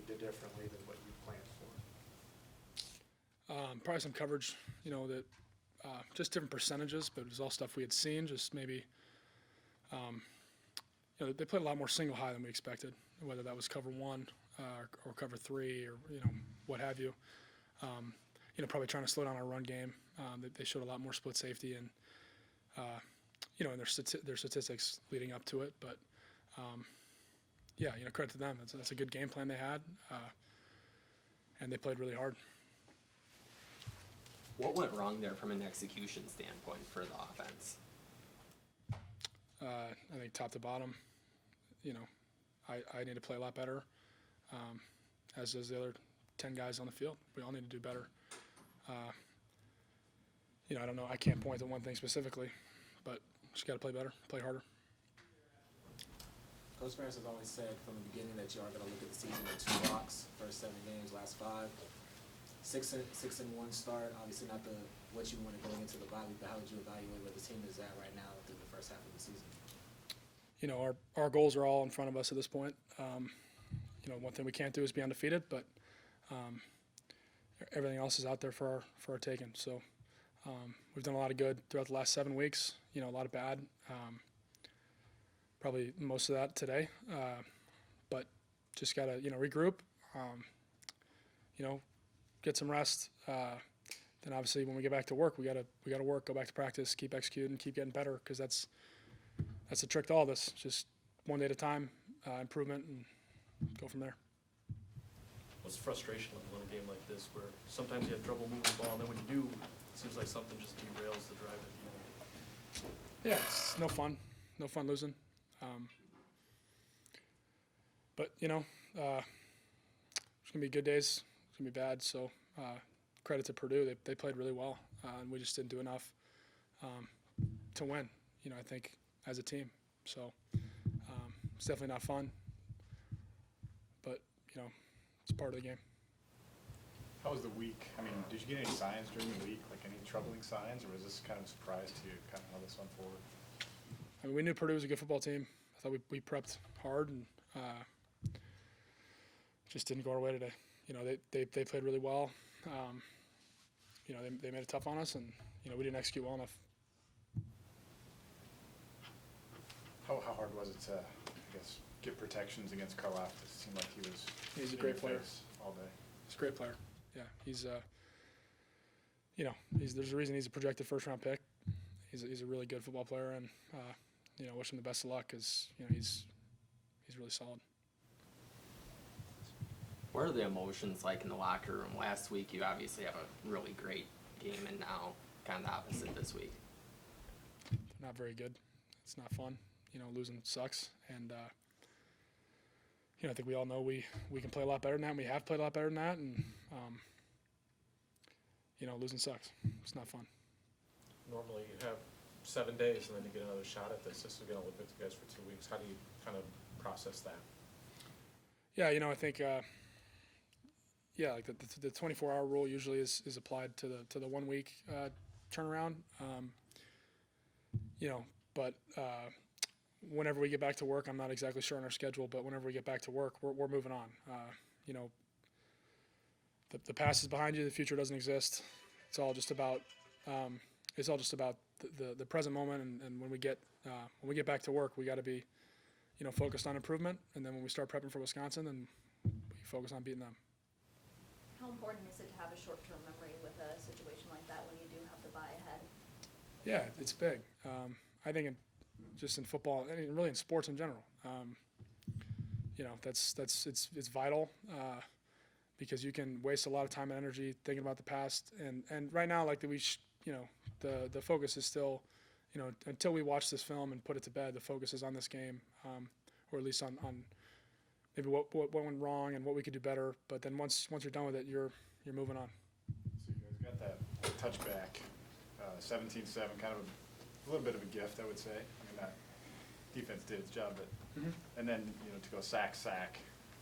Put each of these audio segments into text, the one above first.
did differently than what you planned for? Probably some coverage, that just different percentages, but it was all stuff we had seen. Just maybe, they played a lot more single high than we expected, whether that was cover one or cover three or what have you. Probably trying to slow down our run game. They showed a lot more split safety and in their statistics leading up to it. But credit to them. That's a good game plan they had, and they played really hard. What went wrong there from an execution standpoint for the offense? I think top to bottom, I need to play a lot better, as does the other 10 guys on the field. We all need to do better. I don't know. I can't point to one thing specifically, but just got to play better, play harder. Coach Petras has always said from the beginning that you are going to look at the season with 2 locks, first 7 games, last 5. 6-1 start, obviously not what you wanted going into the bye week, but how would you evaluate where the team is at right now through the first half of the season? Our goals are all in front of us at this point. One thing we can't do is be undefeated, but everything else is out there for our taking. So we've done a lot of good throughout the last 7 weeks. A lot of bad. Probably most of that today, but just gotta regroup. Get some rest. Then obviously when we get back to work, we gotta work, go back to practice, keep executing, keep getting better, because that's the trick to all this. Just one day at a time, improvement, and go from there. What's the frustration of a game like this, where sometimes you have trouble moving the ball, and then when you do, it seems like something just derails the drive at the end? Yeah, it's no fun losing. But there's gonna be good days, it's gonna be bad. So credit to Purdue, they played really well, and we just didn't do enough to win. I think as a team. So it's definitely not fun, but it's part of the game. How was the week? I mean, did you get any signs during the week, like any troubling signs, or was this kind of a surprise to you, kind of how this unfolded? I mean, we knew Purdue was a good football team. I thought we prepped hard, and just didn't go our way today. They played really well. They made it tough on us, and we didn't execute well enough. How hard was it to, I guess, get protections against Karloff? It seemed like He's a in great your player face all day. He's a great player. Yeah, he's there's a reason he's a projected first-round pick. He's a really good football player, and wish him the best of luck, because he's really solid. What are the emotions like in the locker room? Last week you obviously have a really great game, and now kind of the opposite this week. Not very good. It's not fun. Losing sucks, and I think we all know we can play a lot better than that, and we have played a lot better than that, and losing sucks. It's not fun. Normally you have 7 days, and then you get another shot at this. This is going to live with you guys for 2 weeks. How do you kind of process that? Yeah, I think like the 24-hour rule usually is applied to the 1 week turnaround. But whenever we get back to work, I'm not exactly sure on our schedule, but whenever we get back to work, we're moving on. The past is behind you. The future doesn't exist. It's all just about the present moment. And when we get back to work, we got to be focused on improvement. And then when we start prepping for Wisconsin, then we focus on beating them. How important is it to have a short-term memory with a situation like that when you do have the bye ahead? Yeah, it's big. I think just in football, and really in sports in general, it's vital, because you can waste a lot of time and energy thinking about the past. And right now, like the focus is still, until we watch this film and put it to bed, the focus is on this game, or at least on maybe what went wrong and what we could do better. But then once you're done with it, you're moving on. So you guys got that touchback, 17-7, kind of a little bit of a gift, I would say. I mean, that defense did its job, but and then to go sack,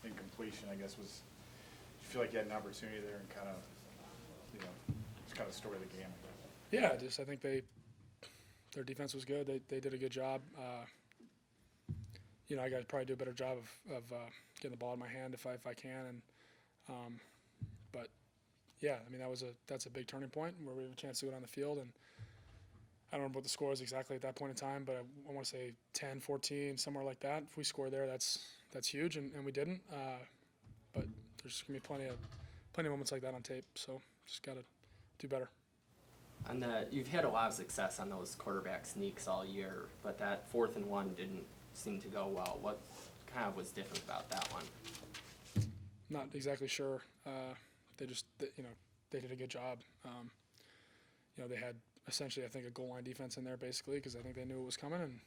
incompletion, I guess was. You feel like you had an opportunity there and kind of, it's kind of the story of the game. Yeah, I think their defense was good. They did a good job. I got to probably do a better job of getting the ball in my hand if I can. And but yeah, I mean that's a big turning point where we have a chance to go on the field. And I don't remember what the score was exactly at that point in time, but I want to say 10, 14, somewhere like that. If we score there, that's huge, and we didn't. But there's gonna be plenty of moments like that on tape. So just gotta do better. You've had a lot of success on those quarterback sneaks all year, but that 4th and 1 didn't seem to go well. What kind of was different about that one? Not exactly sure. They did a good job. They had essentially, I think, a goal line defense in there basically because I think they knew it was coming, and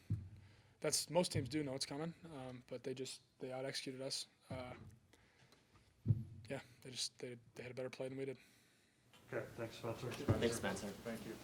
that's most teams do know it's coming, but they out executed us. They had a better play than we did. Okay, thanks, Spencer. Thanks, Spencer. Thank you.